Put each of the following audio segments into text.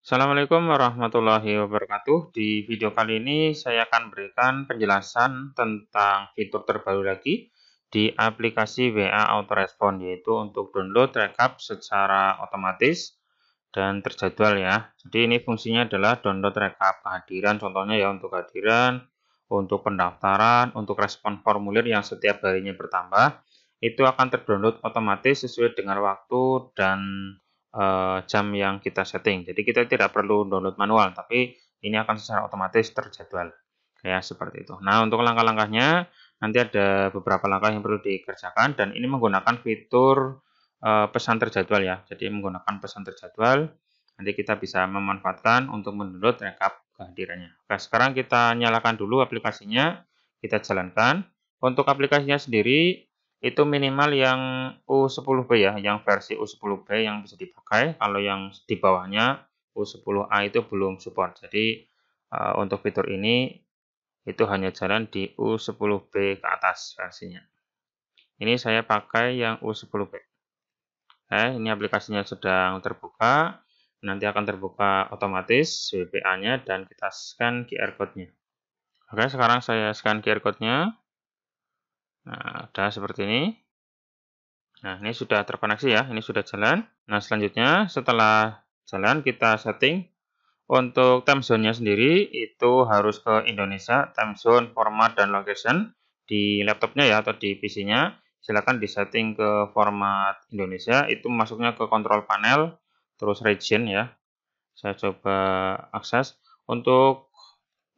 Assalamualaikum warahmatullahi wabarakatuh. Di video kali ini saya akan berikan penjelasan tentang fitur terbaru lagi di aplikasi WA Autorespon, yaitu untuk download rekap secara otomatis dan terjadwal ya. Jadi ini fungsinya adalah download rekap kehadiran, contohnya ya untuk kehadiran, untuk pendaftaran, untuk respon formulir yang setiap harinya bertambah, itu akan terdownload otomatis sesuai dengan waktu dan jam yang kita setting. Jadi kita tidak perlu download manual, tapi ini akan secara otomatis terjadwal. Ya, seperti itu. Nah, untuk langkah-langkahnya nanti ada beberapa langkah yang perlu dikerjakan dan ini menggunakan fitur pesan terjadwal ya. Jadi menggunakan pesan terjadwal nanti kita bisa memanfaatkan untuk mendownload rekap kehadirannya. Oke, sekarang kita nyalakan dulu aplikasinya, kita jalankan. Untuk aplikasinya sendiri itu minimal yang U10B ya, yang versi U10B yang bisa dipakai. Kalau yang di bawahnya U10A itu belum support. Jadi untuk fitur ini itu hanya jalan di U10B ke atas versinya. Ini saya pakai yang U10B. Ini aplikasinya sedang terbuka. Nanti akan terbuka otomatis WPA-nya dan kita scan QR code-nya. Oke, sekarang saya scan QR code-nya. Nah, ada seperti ini. Nah, ini sudah terkoneksi ya, ini sudah jalan. Nah, selanjutnya setelah jalan kita setting untuk time zone-nya sendiri itu harus ke Indonesia, time zone, format, dan location di laptopnya ya atau di PC-nya. Silakan disetting ke format Indonesia, itu masuknya ke control panel, terus region ya. Saya coba akses. Untuk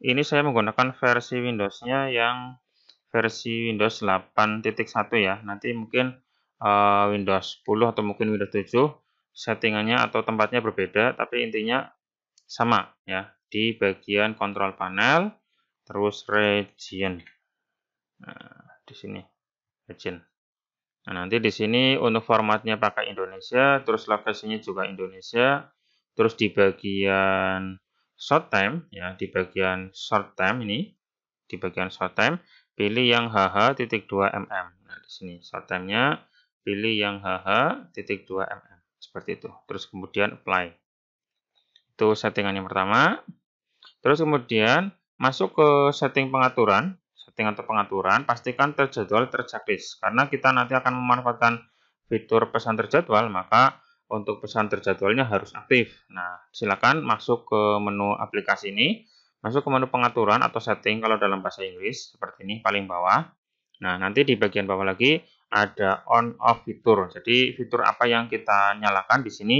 ini saya menggunakan versi Windows-nya yang versi Windows 8.1 ya. Nanti mungkin Windows 10 atau mungkin Windows 7 settingannya atau tempatnya berbeda, tapi intinya sama ya. Di bagian control panel, terus region. Nah, di sini region. Nah, nanti di sini untuk formatnya pakai Indonesia, terus lokasinya juga Indonesia, terus di bagian short time ya, di bagian short time ini, di bagian short time pilih yang HH.2 mm. Nah, di sini short time-nya pilih yang HH.2 mm. Seperti itu. Terus kemudian apply. Itu settingan yang pertama. Terus kemudian masuk ke setting pengaturan, atau pengaturan, pastikan terjadwal terchecklist. Karena kita nanti akan memanfaatkan fitur pesan terjadwal, maka untuk pesan terjadwalnya harus aktif. Nah, silakan masuk ke menu aplikasi ini, masuk ke menu pengaturan atau setting kalau dalam bahasa Inggris, seperti ini paling bawah. Nah, nanti di bagian bawah lagi ada on off fitur. Jadi fitur apa yang kita nyalakan di sini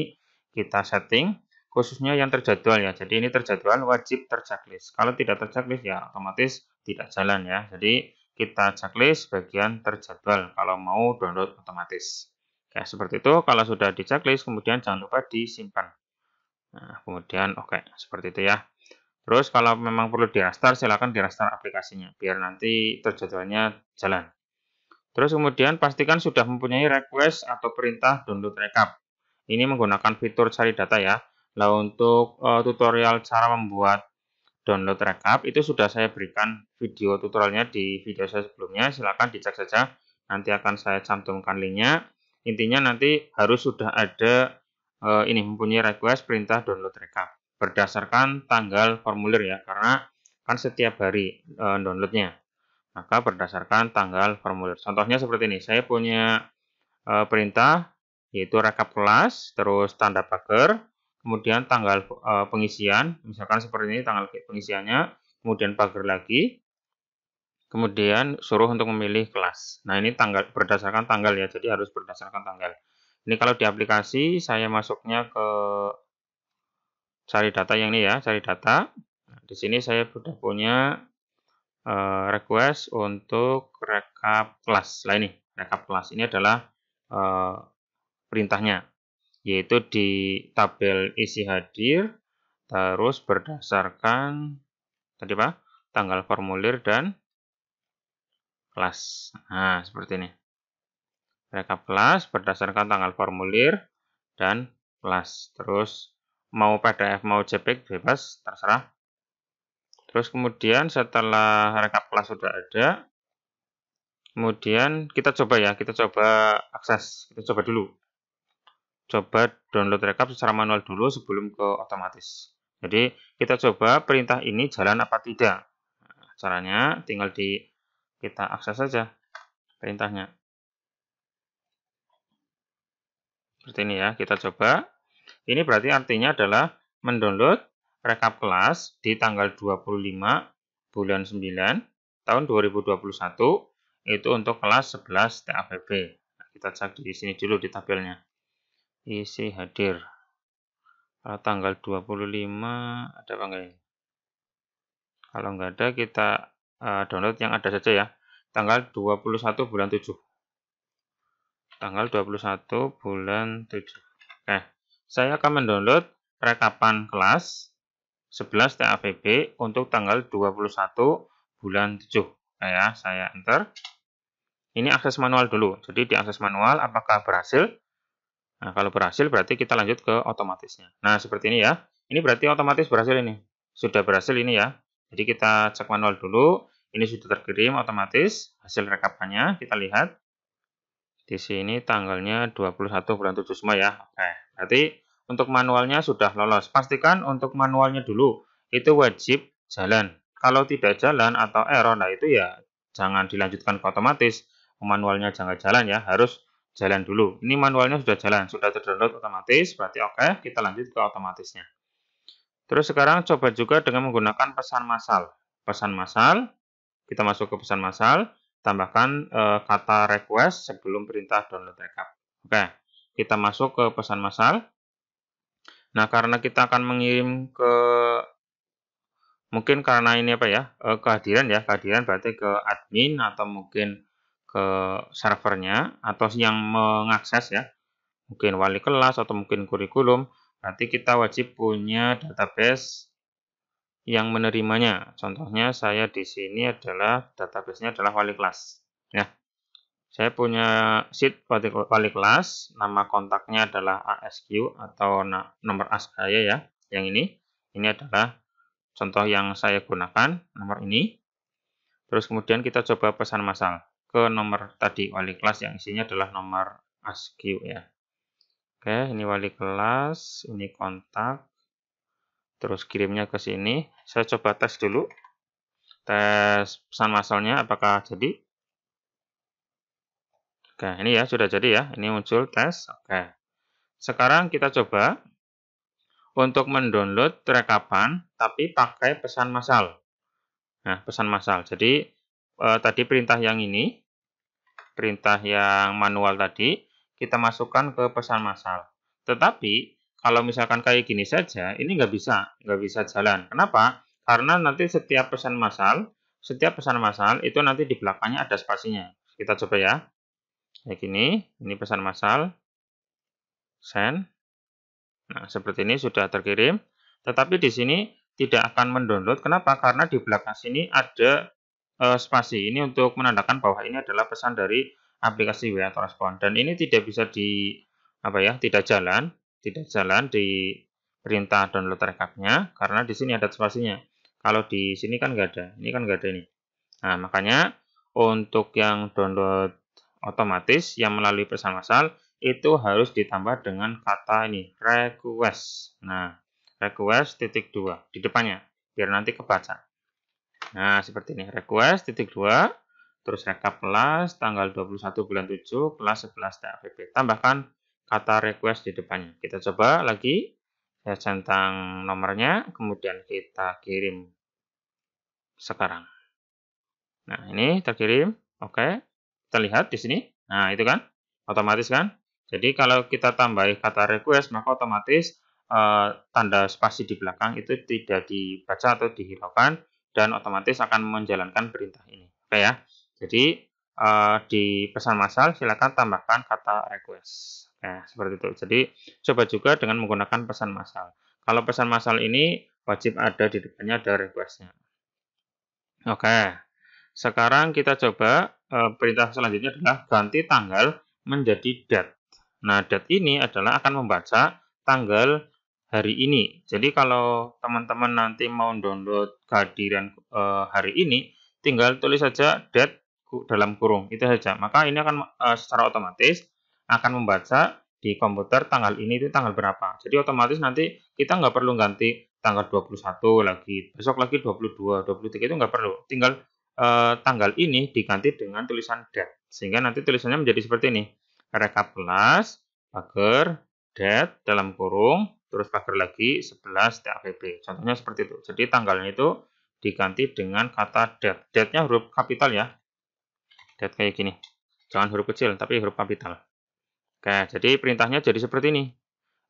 kita setting, khususnya yang terjadwal ya. Jadi ini terjadwal wajib terchecklist. Kalau tidak terchecklist ya otomatis tidak jalan ya. Jadi kita checklist bagian terjadwal kalau mau download otomatis. Ya, seperti itu. Kalau sudah di checklist kemudian jangan lupa disimpan. Nah, kemudian oke, seperti itu ya. Terus kalau memang perlu di-restart, silakan di-restart aplikasinya biar nanti terjadwalnya jalan. Terus kemudian pastikan sudah mempunyai request atau perintah download rekap. Ini menggunakan fitur cari data ya. Nah, untuk tutorial cara membuat download rekap itu sudah saya berikan video tutorialnya di video saya sebelumnya. Silakan dicek saja. Nanti akan saya cantumkan linknya. Intinya nanti harus sudah ada ini mempunyai request perintah download rekap berdasarkan tanggal formulir ya, karena kan setiap hari downloadnya. Maka berdasarkan tanggal formulir. Contohnya seperti ini. Saya punya perintah yaitu rekap kelas, terus tanda pagar, kemudian tanggal pengisian, misalkan seperti ini tanggal pengisiannya, kemudian pagar lagi, kemudian suruh untuk memilih kelas. Nah, ini tanggal berdasarkan tanggal ya, jadi harus berdasarkan tanggal. Ini kalau di aplikasi saya masuknya ke cari data yang ini ya, cari data. Nah, di sini saya sudah punya request untuk rekap kelas. Nah, ini rekap kelas ini adalah perintahnya, yaitu di tabel isi hadir, terus berdasarkan tadi Pak, tanggal formulir dan kelas. Nah, seperti ini. Rekap kelas berdasarkan tanggal formulir dan kelas. Terus mau PDF, mau JPEG bebas, terserah. Terus kemudian setelah rekap kelas sudah ada, kemudian kita coba ya, kita coba akses, kita coba dulu. coba download rekap secara manual dulu sebelum ke otomatis. Jadi kita coba perintah ini jalan apa tidak. Nah, caranya tinggal kita akses saja perintahnya. Seperti ini ya, kita coba. Ini berarti artinya adalah mendownload rekap kelas di tanggal 25 bulan 9 tahun 2021 itu untuk kelas 11 TAPB. Nah, kita cek di sini dulu di tabelnya. Isi hadir. Kalau tanggal 25 ada apa enggak ini? Kalau enggak ada kita download yang ada saja ya. Tanggal 21 bulan 7. Tanggal 21 bulan 7. Oke. Saya akan mendownload rekapan kelas 11 TAPB untuk tanggal 21 bulan 7. Nah ya, saya enter. Ini akses manual dulu. Jadi di akses manual apakah berhasil? Nah, kalau berhasil berarti kita lanjut ke otomatisnya. Nah, seperti ini ya. Ini berarti otomatis berhasil ini. Sudah berhasil ini ya. Jadi kita cek manual dulu. Ini sudah terkirim otomatis hasil rekapannya. Kita lihat. Di sini tanggalnya 21 bulan 7 semua ya. Oke, berarti untuk manualnya sudah lolos. Pastikan untuk manualnya dulu. Itu wajib jalan. Kalau tidak jalan atau error, nah itu ya jangan dilanjutkan ke otomatis. Manualnya jangan jalan ya, harus jalan dulu. Ini manualnya sudah jalan, sudah terdownload otomatis, berarti oke, kita lanjut ke otomatisnya. Terus sekarang coba juga dengan menggunakan pesan massal. Pesan massal, kita masuk ke pesan massal, tambahkan kata request sebelum perintah download rekap. Oke, kita masuk ke pesan massal. Nah, karena kita akan mengirim ke, mungkin karena ini apa ya, kehadiran ya, kehadiran berarti ke admin atau mungkin ke servernya atau yang mengakses ya, mungkin wali kelas atau mungkin kurikulum, berarti kita wajib punya database yang menerimanya. Contohnya saya di sini adalah database-nya adalah wali kelas. Ya, saya punya sheet wali kelas, nama kontaknya adalah ASQ atau nomor AS saya ya, yang ini. Ini adalah contoh yang saya gunakan, nomor ini. Terus kemudian kita coba pesan massal ke nomor tadi wali kelas yang isinya adalah nomor ASQ ya. Oke, ini wali kelas, ini kontak. Terus kirimnya ke sini. Saya coba tes dulu. Tes pesan massalnya apakah jadi. Oke, ini ya sudah jadi ya. Ini muncul tes. Oke. Sekarang kita coba untuk mendownload rekapan tapi pakai pesan massal. Nah, pesan massal. Jadi tadi perintah yang ini, perintah yang manual tadi, kita masukkan ke pesan massal. Tetapi kalau misalkan kayak gini saja, ini nggak bisa jalan. Kenapa? Karena nanti setiap pesan massal itu nanti di belakangnya ada spasinya. Kita coba ya. Kayak gini, ini pesan massal, send. Nah, seperti ini sudah terkirim. Tetapi di sini tidak akan mendownload. Kenapa? Karena di belakang sini ada spasi. Ini untuk menandakan bahwa ini adalah pesan dari aplikasi WA Autorespon. Dan ini tidak bisa tidak jalan di perintah download rekapnya karena di sini ada spasinya. Kalau di sini kan nggak ada. Ini kan nggak ada ini. Nah, makanya untuk yang download otomatis yang melalui pesan massal itu harus ditambah dengan kata ini request. Nah, request titik 2 di depannya biar nanti kebaca. Nah, seperti ini request titik 2 terus rekap kelas tanggal 21 bulan 7 kelas 11 TAPB. Tambahkan kata request di depannya. Kita coba lagi. Saya centang nomornya kemudian kita kirim sekarang. Nah, ini terkirim. Oke. Kita lihat di sini. Nah, itu kan otomatis kan? Jadi kalau kita tambahi kata request, maka otomatis tanda spasi di belakang itu tidak dibaca atau dihiraukan dan otomatis akan menjalankan perintah ini. Oke ya. Jadi di pesan massal silakan tambahkan kata request. Nah, seperti itu. Jadi coba juga dengan menggunakan pesan massal. Kalau pesan massal ini wajib ada di depannya ada request-nya. Oke. Sekarang kita coba perintah selanjutnya adalah ganti tanggal menjadi date. Nah, date ini adalah akan membaca tanggal hari ini. Jadi kalau teman-teman nanti mau download kehadiran hari ini, tinggal tulis saja date dalam kurung, itu saja. Maka ini akan secara otomatis akan membaca di komputer tanggal ini itu tanggal berapa. Jadi otomatis nanti kita nggak perlu ganti tanggal 21 lagi, besok lagi 22, 23 itu nggak perlu. Tinggal tanggal ini diganti dengan tulisan date. Sehingga nanti tulisannya menjadi seperti ini. Rekap kelas, pagar, date, dalam kurung, terus pagar lagi 11 TAVB. Contohnya seperti itu. Jadi tanggalnya itu diganti dengan kata date. Date-nya huruf kapital ya. Date kayak gini. Jangan huruf kecil, tapi huruf kapital. Oke, jadi perintahnya jadi seperti ini.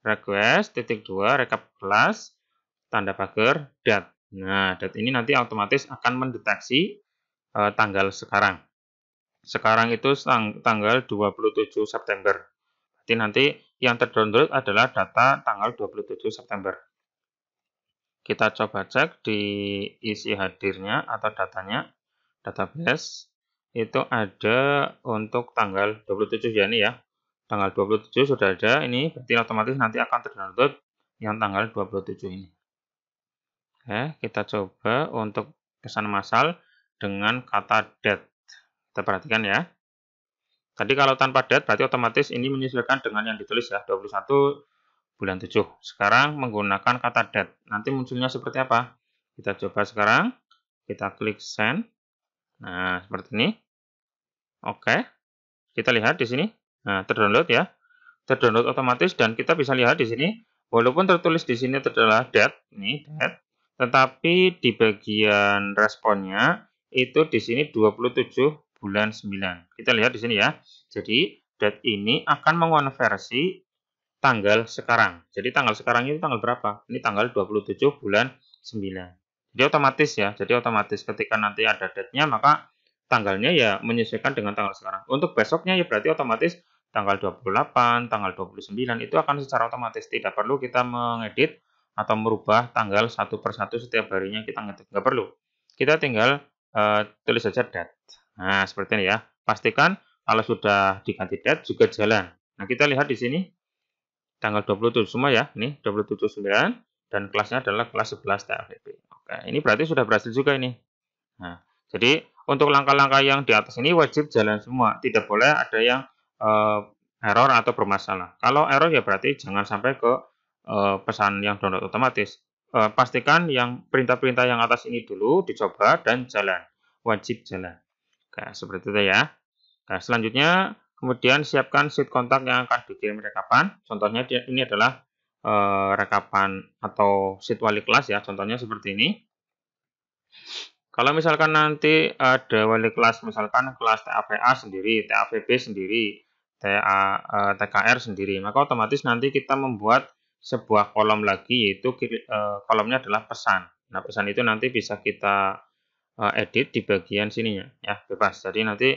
Request, titik 2, rekap kelas, tanda pagar, date. Nah, date ini nanti otomatis akan mendeteksi tanggal sekarang. Sekarang itu tanggal 27 September. Berarti nanti yang terdownload adalah data tanggal 27 September. Kita coba cek di isi hadirnya atau datanya, database, itu ada untuk tanggal 27 ya ini ya. Tanggal 27 sudah ada, ini berarti otomatis nanti akan terdownload yang tanggal 27 ini. Oke, kita coba untuk pesan massal dengan kata date. Kita perhatikan ya. Tadi kalau tanpa date berarti otomatis ini menyesuaikan dengan yang ditulis ya, 21 bulan 7. Sekarang menggunakan kata date. Nanti munculnya seperti apa? Kita coba sekarang. Kita klik send. Nah, seperti ini. Oke. Kita lihat di sini. Nah, terdownload ya. Terdownload otomatis dan kita bisa lihat di sini walaupun tertulis di sini adalah date, ini date, tetapi di bagian responnya itu di sini 27 bulan 9. Kita lihat di sini ya. Jadi, date ini akan mengonversi tanggal sekarang. Jadi tanggal sekarang itu tanggal berapa? Ini tanggal 27 bulan 9. Jadi otomatis ya. Jadi otomatis ketika nanti ada date-nya maka tanggalnya ya menyesuaikan dengan tanggal sekarang. Untuk besoknya ya berarti otomatis tanggal 28, tanggal 29 itu akan secara otomatis. Tidak perlu kita mengedit atau merubah tanggal satu persatu setiap harinya kita ngetik. Nggak perlu. Kita tinggal tulis saja date. Nah, seperti ini ya. Pastikan kalau sudah diganti date juga jalan. Nah, kita lihat di sini tanggal 27 semua ya, ini 27/9 dan kelasnya adalah kelas 11 TAVB. Oke, ini berarti sudah berhasil juga ini. Nah, jadi untuk langkah-langkah yang di atas ini wajib jalan semua, tidak boleh ada yang error atau bermasalah. Kalau error ya berarti jangan sampai ke pesan yang download otomatis. Pastikan yang perintah-perintah yang atas ini dulu dicoba dan jalan, wajib jalan. Oke, seperti itu ya. Nah, selanjutnya kemudian siapkan sheet kontak yang akan dikirim rekapan. Contohnya ini adalah rekapan atau sheet wali kelas ya. Contohnya seperti ini. Kalau misalkan nanti ada wali kelas, misalkan kelas TAVA sendiri, TAVB sendiri, TKR sendiri, maka otomatis nanti kita membuat sebuah kolom lagi, yaitu kolomnya adalah pesan. Nah, pesan itu nanti bisa kita edit di bagian sininya, ya bebas. Jadi nanti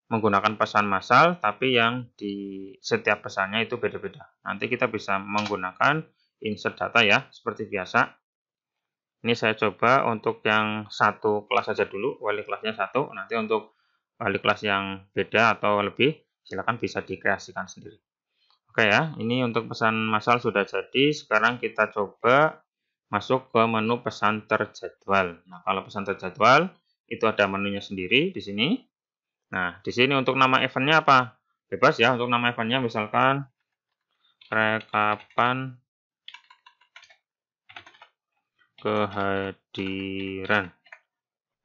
menggunakan pesan massal, tapi yang di setiap pesannya itu beda-beda. Nanti kita bisa menggunakan insert data ya, seperti biasa. Ini saya coba untuk yang satu kelas saja dulu, wali kelasnya satu. Nanti untuk wali kelas yang beda atau lebih, silakan bisa dikreasikan sendiri. Oke ya, ini untuk pesan massal sudah jadi. Sekarang kita coba masuk ke menu pesan terjadwal. Nah, kalau pesan terjadwal, itu ada menunya sendiri di sini. Nah, di sini untuk nama eventnya apa? Bebas ya, untuk nama eventnya misalkan rekapan kehadiran.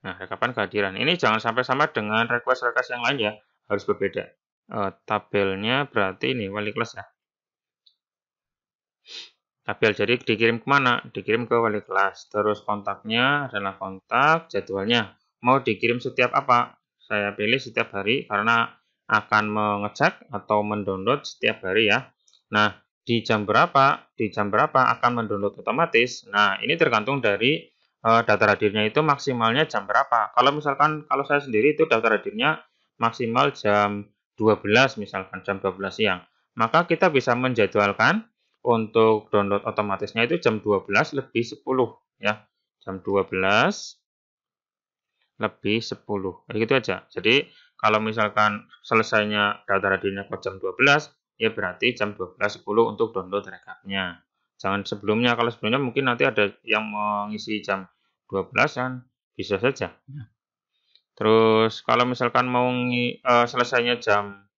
Nah, rekapan kehadiran. Ini jangan sampai sama dengan request-request yang lain ya, harus berbeda. Tabelnya berarti ini wali kelas ya. Tabel, jadi dikirim kemana? Dikirim ke wali kelas. Terus kontaknya adalah kontak, jadwalnya. Mau dikirim setiap apa? Saya pilih setiap hari karena akan mengecek atau mendownload setiap hari ya. Nah, di jam berapa? Di jam berapa akan mendownload otomatis? Nah, ini tergantung dari data hadirnya itu maksimalnya jam berapa. Kalau misalkan kalau saya sendiri itu data hadirnya maksimal jam 12 misalkan jam 12 siang. Maka kita bisa menjadwalkan untuk download otomatisnya itu jam 12 lebih 10 ya. Jam 12 lebih 10. Kayak gitu aja. Jadi kalau misalkan selesainya data hadirnya ke jam 12, ya berarti jam 12.10 untuk download rekapnya. Jangan sebelumnya, kalau sebelumnya mungkin nanti ada yang mengisi jam 12-an, bisa saja. Terus kalau misalkan mau selesainya jam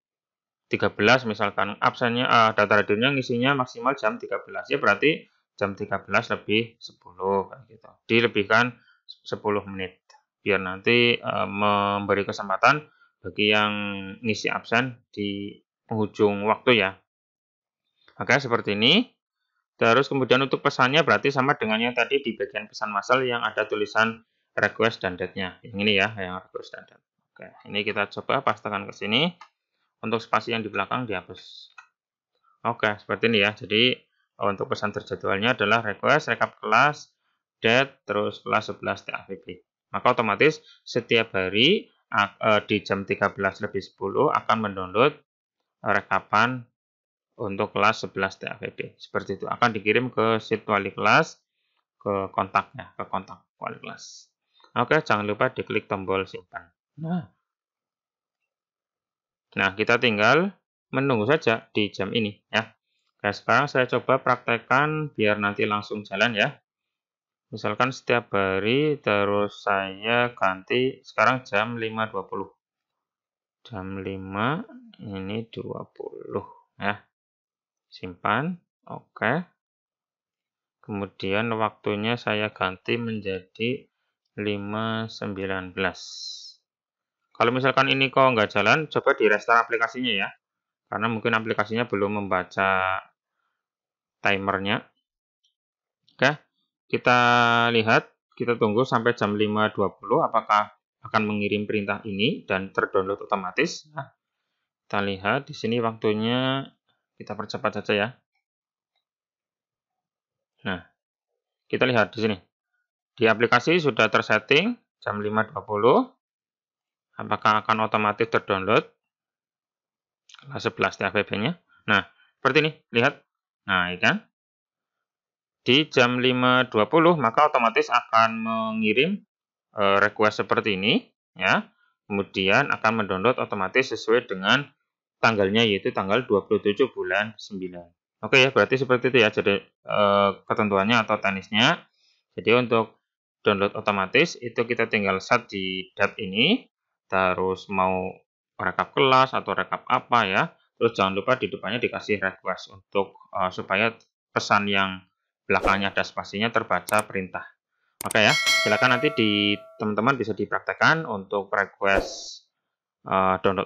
13 misalkan absennya data hadirnya ngisinya maksimal jam 13 ya, berarti jam 13 lebih 10 kayak gitu. Dilebihkan 10 menit biar nanti memberi kesempatan bagi yang ngisi absen di penghujung waktu ya. Oke, seperti ini. Terus kemudian untuk pesannya berarti sama dengan yang tadi di bagian pesan massal yang ada tulisan request dan date-nya. Yang ini ya, yang request dan date. Oke, ini kita coba pastekan ke sini. Untuk spasi yang di belakang dihapus. Oke, seperti ini ya. Jadi untuk pesan terjadwalnya adalah request, rekap kelas, date, terus kelas 11 TAVB. Maka otomatis setiap hari di jam 13.10 akan mendownload rekapan untuk kelas 11 TAVB. Seperti itu. Akan dikirim ke sheet wali kelas, ke kontaknya, ke kontak wali kelas. Oke, jangan lupa diklik tombol simpan. Nah, kita tinggal menunggu saja di jam ini ya. Oke, sekarang saya coba praktekkan biar nanti langsung jalan ya. Misalkan setiap hari terus saya ganti sekarang jam 5.20. Jam 5 ini 20 ya. Simpan. Oke. Kemudian waktunya saya ganti menjadi 5.19. Kalau misalkan ini kok nggak jalan, coba di restart aplikasinya ya. Karena mungkin aplikasinya belum membaca timernya. Oke, kita lihat, kita tunggu sampai jam 5.20 apakah akan mengirim perintah ini dan terdownload otomatis. Nah, kita lihat di sini waktunya kita percepat saja ya. Nah, kita lihat di sini. Di aplikasi sudah tersetting jam 5.20. Apakah akan otomatis terdownload kelas 11 TAVB-nya? Nah, seperti ini, lihat. Nah, ini kan. Di jam 5.20 maka otomatis akan mengirim request seperti ini ya. Kemudian akan mendownload otomatis sesuai dengan tanggalnya, yaitu tanggal 27 bulan 9. Oke ya, berarti seperti itu ya. Jadi ketentuannya atau teknisnya. Jadi untuk download otomatis itu kita tinggal set di tab ini, terus mau rekap kelas atau rekap apa ya. Terus jangan lupa di depannya dikasih request untuk supaya pesan yang belakangnya ada spasinya terbaca perintah. Oke ya, silakan nanti teman-teman bisa dipraktekkan untuk request download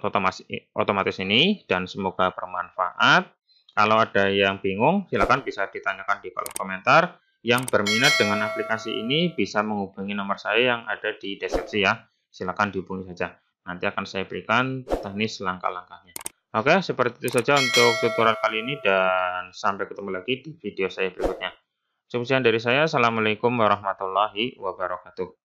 otomatis ini dan semoga bermanfaat. Kalau ada yang bingung, silakan bisa ditanyakan di kolom komentar. Yang berminat dengan aplikasi ini bisa menghubungi nomor saya yang ada di deskripsi ya. Silakan dihubungi saja. Nanti akan saya berikan teknis langkah-langkahnya. Oke, seperti itu saja untuk tutorial kali ini dan sampai ketemu lagi di video saya berikutnya. Cukup sekian dari saya. Assalamualaikum warahmatullahi wabarakatuh.